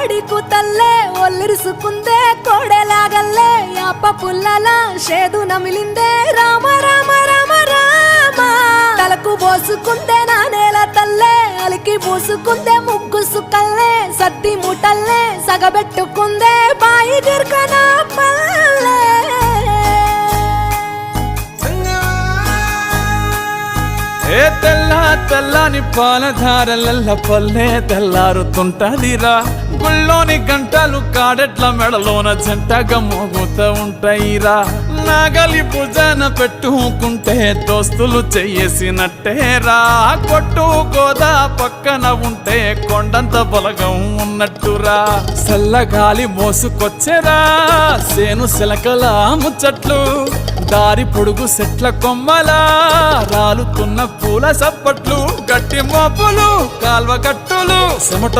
కోడి కూతల్లే ఒల్లిరుసుకుందే కోడెలాగల్లే యాప పుల్లల షేదు నమిలిందే రామ రామ రామ రామ తలకు పోసుకుందే నా నేల తల్లే అలికి పూసుకుందే ముగ్గు సుక్కల్లే సద్ది ముటల్లే సగబెట్టుకుందే బాయి గిర్కన పల్లె ఏ తెల్ల తెల్లని పాలధారలల్ల పల్లె తెల్లారుతుంటదిరా గుళ్ళోని గంటలు కాడెట్ల మెడలోన జంటగా మోగుతూ ఉంటాయిరా నాగలి భుజాన పెట్టుకుంటే దోస్తులు చెయ్యేసినట్టేరా కొట్టు గోదా పక్కన ఉంటే కొండంత బలగం ఉన్నట్టురా చల్లగాలి మోసుకొచ్చెరా సేను సిలకల ముచ్చట్లు దారి పొడుగు సెట్ల కొమ్మలా రాలుతున్న పూల సప్పట్లు గట్టి మోపులు కాల్వ గట్టులు చెమట